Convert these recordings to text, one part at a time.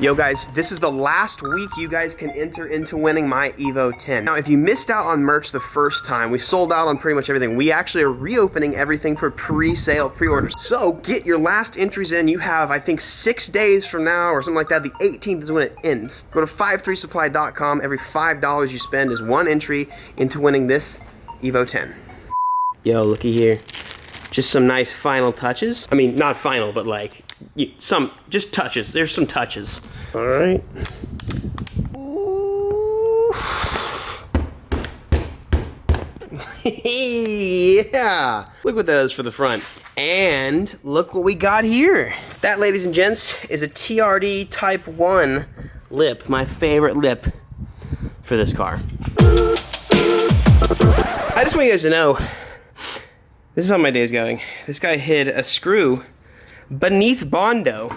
Yo guys, this is the last week you guys can enter into winning my Evo 10. Now if you missed out on merch the first time, we sold out on pretty much everything. We actually are reopening everything for pre-sale, pre-orders. So get your last entries in. You have, I think, 6 days from now or something like that. The 18th is when it ends. Go to 53supply.com. Every $5 you spend is 1 entry into winning this Evo 10. Yo, looky here. Just some nice final touches. I mean, not final, but like, some, just touches. There's some touches. All right. Yeah. Look what that is for the front. And look what we got here. That, ladies and gents, is a TRD Type 1 lip. My favorite lip for this car. I just want you guys to know, this is how my day's going. This guy hid a screw beneath Bondo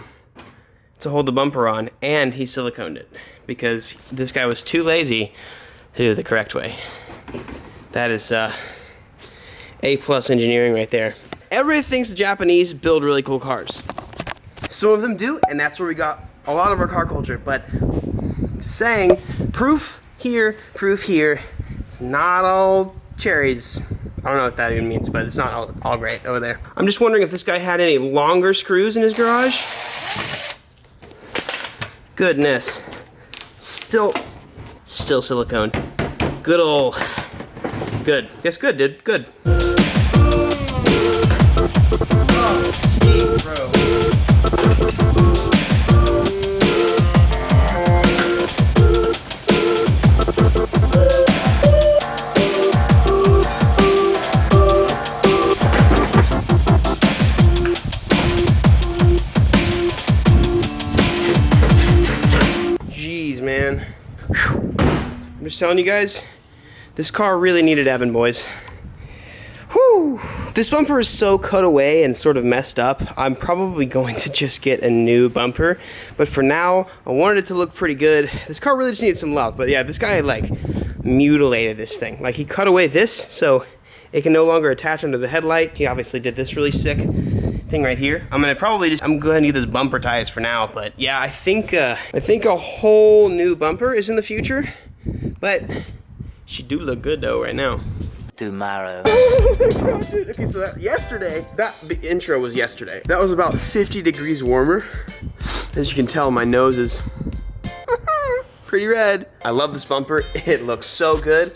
to hold the bumper on, and he siliconed it because this guy was too lazy to do it the correct way. That is A+ engineering right there. Everybody thinks the Japanese build really cool cars. Some of them do, and that's where we got a lot of our car culture, but just saying, proof here, it's not all cherries. I don't know what that even means, but it's not all great over there. I'm just wondering if this guy had any longer screws in his garage. Goodness. Still silicone. Good old. Good. Guess good, dude. Good. Oh, jeez, bro. Man. I'm just telling you guys, this car really needed Evan, boys. Whew. This bumper is so cut away and sort of messed up. I'm probably going to just get a new bumper, but for now, I wanted it to look pretty good. This car really just needed some love, but yeah, this guy like mutilated this thing. Like he cut away this so it can no longer attach under the headlight. He obviously did this really sick thing right here. I'm gonna probably just, I'm going to use this bumper ties for now, but yeah, I think a whole new bumper is in the future, but she do look good though right now. Tomorrow. Dude, okay, so yesterday, the intro was yesterday. That was about 50 degrees warmer. As you can tell, my nose is pretty red. I love this bumper. It looks so good.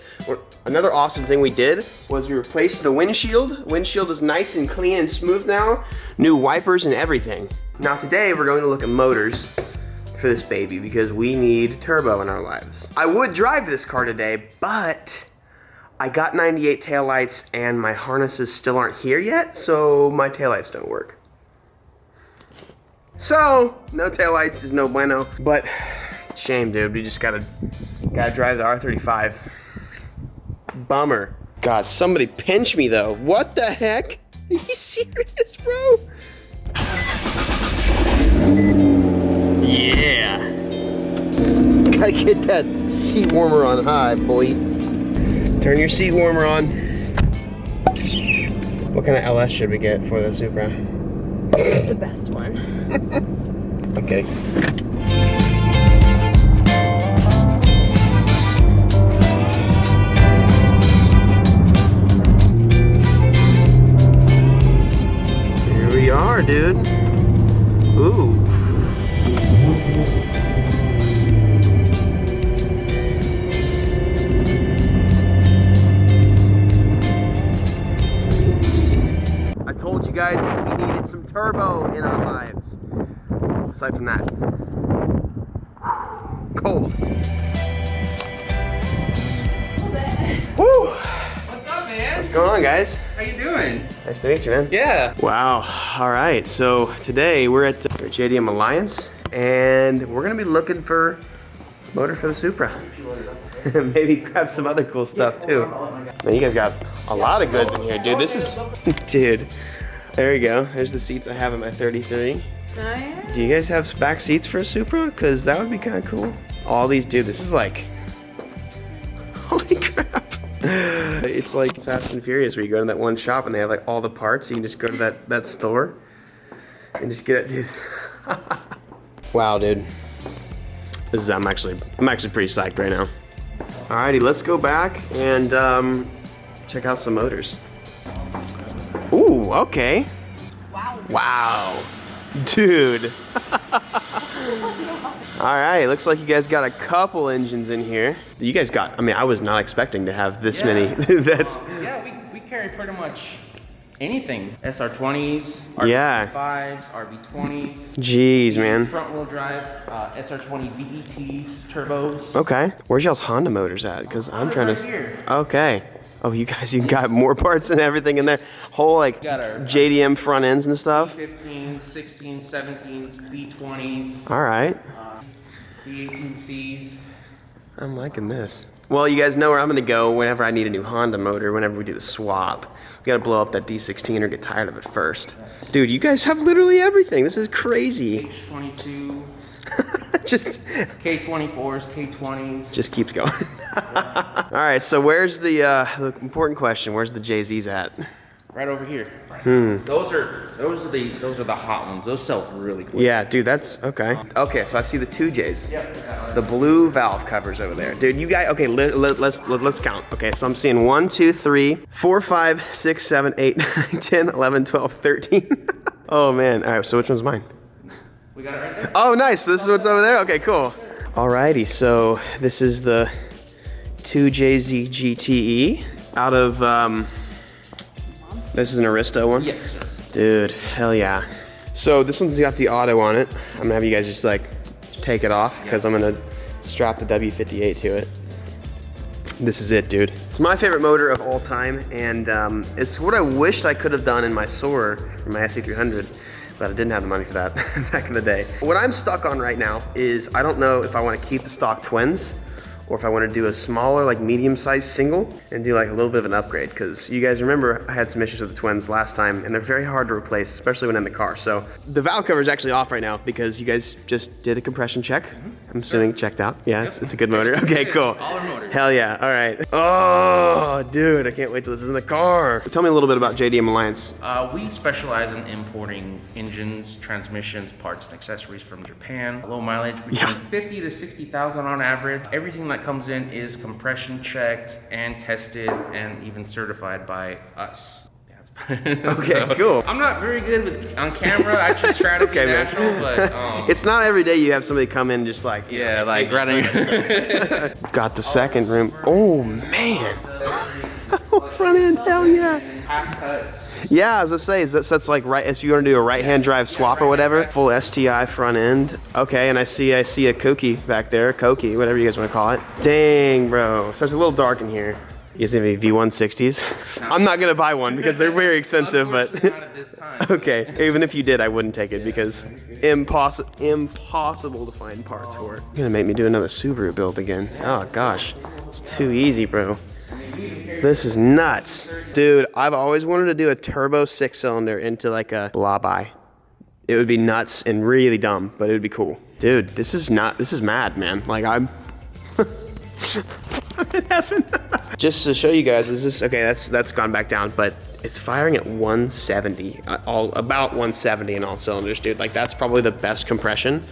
Another awesome thing we did was we replaced the windshield. Windshield is nice and clean and smooth now. New wipers and everything. Now today we're going to look at motors for this baby because we need turbo in our lives. I would drive this car today, but I got 98 taillights and my harnesses still aren't here yet, so my taillights don't work. So, no taillights is no bueno, but shame, dude. We just gotta drive the R35. Bummer. God, somebody pinch me though. What the heck? Are you serious, bro? Yeah. Gotta get that seat warmer on high, boy. Turn your seat warmer on. What kind of LS should we get for the Supra? The best one. Okay. Dude. Ooh. I told you guys that we needed some turbo in our lives. Aside from that. Cold. Woo! What's up, man? What's going on, guys? How you doing? Nice to meet you, man. Yeah. Wow. All right. So today we're at JDM Alliance, and we're gonna be looking for a motor for the Supra. Maybe grab some other cool stuff too. Man, you guys got a lot of goods in here, dude. This is, dude. There you go. There's the seats I have in my 33. Oh, yeah? Do you guys have back seats for a Supra? Cause that would be kind of cool. All these, dude. This is like, holy crap. It's like Fast and Furious where you go to that one shop and they have like all the parts. You can just go to that store and just get it, dude. Wow, dude. I'm actually pretty psyched right now. Alrighty, let's go back and check out some motors. Ooh, okay. Wow. Dude. Alright, looks like you guys got a couple engines in here. You guys got, I mean, I was not expecting to have this many. Yeah, we carry pretty much anything. SR20s, RB5s, RB20s. Jeez, man. Front wheel drive, SR20 VETs, turbos. Okay. Where's y'all's Honda motors at? Because I'm trying to. Here. Okay. Oh, you got more parts and everything in there. Whole like Got our JDM front ends and stuff. 15s, 16s, 17s, B20s. All right. B18Cs. I'm liking this. Well, you guys know where I'm gonna go whenever I need a new Honda motor, whenever we do the swap. We gotta blow up that D16 or get tired of it first. Dude, you guys have literally everything. This is crazy. H22. Just K24s, K20s. just keeps going. All right, so where's the important question? Where's the JZs at? Right over here. Those are the hot ones. Those sell really quick. Yeah, dude, that's okay. Okay, so I see the 2Js. Yep. The blue valve covers over there. Dude, you guys, okay, let's count. Okay, so I'm seeing 1, 2, 3, 4, 5, 6, 7, 8, 9, 10, 11, 12, 13. Oh man, all right, so which one's mine? We got it right there. Oh, nice, so this is what's over there? Okay, cool. Alrighty, so this is the 2JZ GTE out of, this is an Aristo one? Yes, sir. Dude, hell yeah. So this one's got the auto on it. I'm gonna have you guys just like take it off because I'm gonna strap the W58 to it. This is it, dude. It's my favorite motor of all time, and it's what I wished I could have done in my Soarer, or my SC300, but I didn't have the money for that back in the day. What I'm stuck on right now is I don't know if I want to keep the stock twins or if I want to do a smaller, like medium-sized single and do like a little bit of an upgrade. Because you guys remember I had some issues with the twins last time, and they're very hard to replace, especially when in the car. So the valve cover is actually off right now because you guys just did a compression check. I'm assuming it checked out. Yeah, Yep. it's a good motor. Okay, cool. All our motors. Hell yeah, all right. Oh, dude, I can't wait till this is in the car. Tell me a little bit about JDM Alliance. We specialize in importing engines, transmissions, parts, and accessories from Japan. Low mileage, between 50 to 60,000 on average. Everything that comes in is compression checked and tested and even certified by us. Okay, cool. I'm not very good on camera. I just try to be natural, but it's not every day you have somebody come in just like, yeah, like right on your. Got the second room. Oh man. Front end, hell yeah. Half cuts. Yeah, I was gonna say, that's like right, if you're gonna do a right-hand drive swap or whatever, full STI front end. Okay, and I see a Koki back there, Koki, whatever you guys wanna call it. Dang, bro. So it's a little dark in here. You guys have any V160s? I'm not gonna buy one because they're very expensive, but Not at this time. okay. Even if you did, I wouldn't take it because impossible to find parts for it. You're gonna make me do another Subaru build again. Oh gosh, it's too easy, bro. This is nuts. Dude, I've always wanted to do a turbo 6-cylinder into like a Labai. It would be nuts and really dumb, but it would be cool. Dude, this is mad, man. Like I'm in heaven. Just to show you guys, is this, okay, that's gone back down, but it's firing at 170, about 170 in all cylinders, dude. Like that's probably the best compression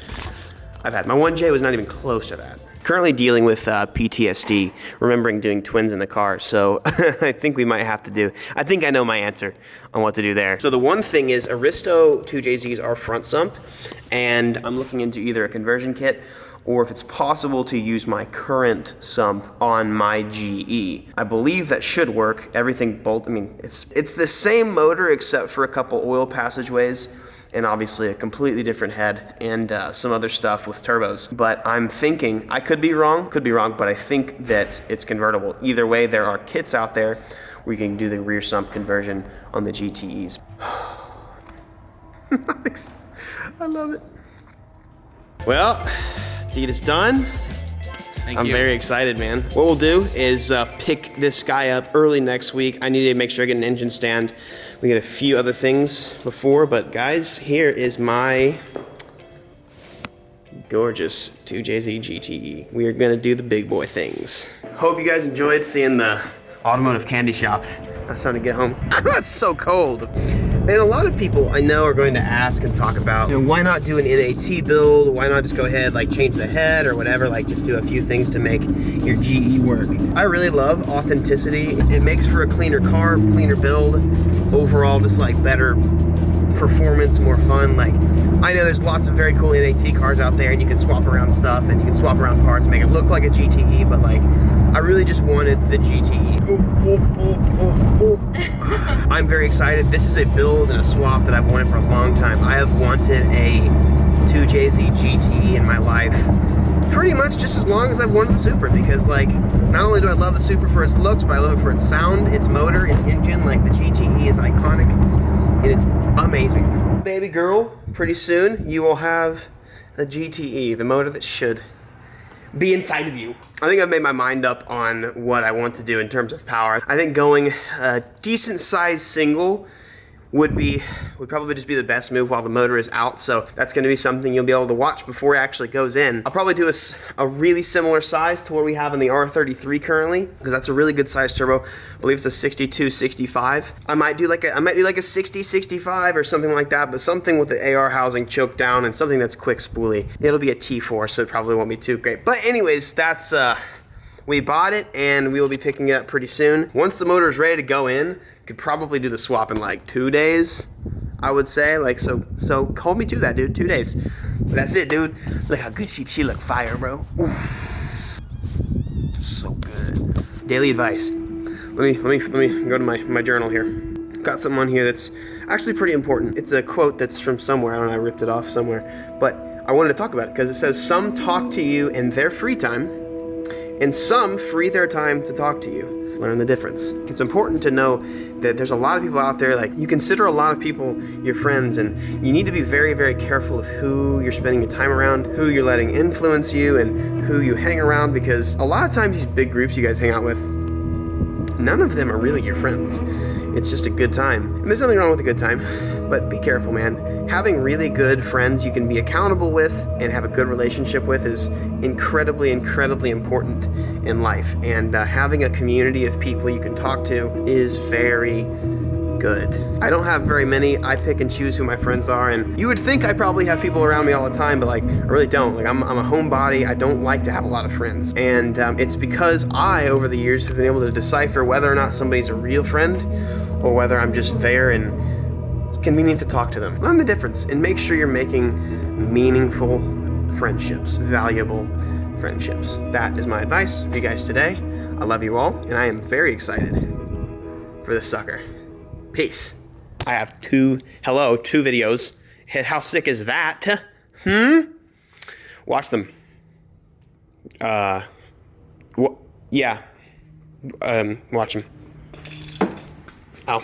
I've had. My 1J was not even close to that. Currently dealing with PTSD, remembering doing twins in the car, so I think we might have to do, I think I know my answer on what to do there. So the one thing is Aristo 2JZs are front sump, and I'm looking into either a conversion kit or if it's possible to use my current sump on my GE. I believe that should work. Everything I mean, it's the same motor except for a couple oil passageways and obviously a completely different head and some other stuff with turbos. But I'm thinking, I could be wrong, but I think that it's convertible. Either way, there are kits out there where you can do the rear sump conversion on the GTEs. I love it. Well, deed is done. I'm very excited, man. What we'll do is pick this guy up early next week. I need to make sure I get an engine stand. We get a few other things before, but guys, here is my gorgeous 2JZ GTE. We are gonna do the big boy things. Hope you guys enjoyed seeing the automotive candy shop. It's time to get home. It's so cold. And a lot of people I know are going to ask and talk about, you know, why not do an NAT build? Why not just go ahead, like change the head or whatever, like just do a few things to make your GE work? I really love authenticity. It makes for a cleaner car, cleaner build, overall just like better performance, more fun. Like, I know there's lots of very cool NAT cars out there and you can swap around stuff and you can swap around parts, make it look like a GTE, but like, I really just wanted the GTE. I'm very excited. This is a build and a swap that I've wanted for a long time. I have wanted a 2JZ GTE in my life pretty much just as long as I've wanted the Supra, because like, not only do I love the Supra for its looks, but I love it for its sound, its motor, its engine. Like, the GTE is iconic and it's amazing. Baby girl, pretty soon you will have a GTE, the motor that should be inside of you. I think I've made my mind up on what I want to do in terms of power. I think going a decent sized single would probably just be the best move while the motor is out. So that's going to be something you'll be able to watch before it actually goes in. I'll probably do a really similar size to what we have in the R33 currently, because that's a really good size turbo. I believe it's a 62, 65. I might do like a 60, 65 or something like that, but something with the AR housing choked down and something that's quick spoolie. It'll be a T4, so it probably won't be too great. But anyways, that's we bought it and we will be picking it up pretty soon. Once the motor is ready to go in, could probably do the swap in like 2 days, I would say. Like, so hold me to that, dude. 2 days. But that's it, dude. Look how good she look fire, bro. Oof. So good. Daily advice. Let me go to my journal here. Got something on here that's actually pretty important. It's a quote that's from somewhere. I don't know, I ripped it off somewhere. But I wanted to talk about it because it says, some talk to you in their free time, and some free their time to talk to you. Learn the difference. It's important to know that there's a lot of people out there, like, you consider a lot of people your friends, and you need to be very, very careful of who you're spending your time around, who you're letting influence you, and who you hang around, because a lot of times these big groups you guys hang out with, none of them are really your friends. It's just a good time. And there's nothing wrong with a good time, but be careful, man. Having really good friends you can be accountable with and have a good relationship with is incredibly, incredibly important in life. And having a community of people you can talk to is very good. I don't have very many. I pick and choose who my friends are, and you would think I probably have people around me all the time, but like, I really don't. Like, I'm a homebody. I don't like to have a lot of friends, and it's because I, over the years, have been able to decipher whether or not somebody's a real friend or whether I'm just there and it's convenient to talk to them. Learn the difference and make sure you're making meaningful friendships, valuable friendships. That is my advice for you guys today. I love you all, and I am very excited for this sucker. Peace. I have two videos. How sick is that? Watch them. Yeah. Watch them. Oh.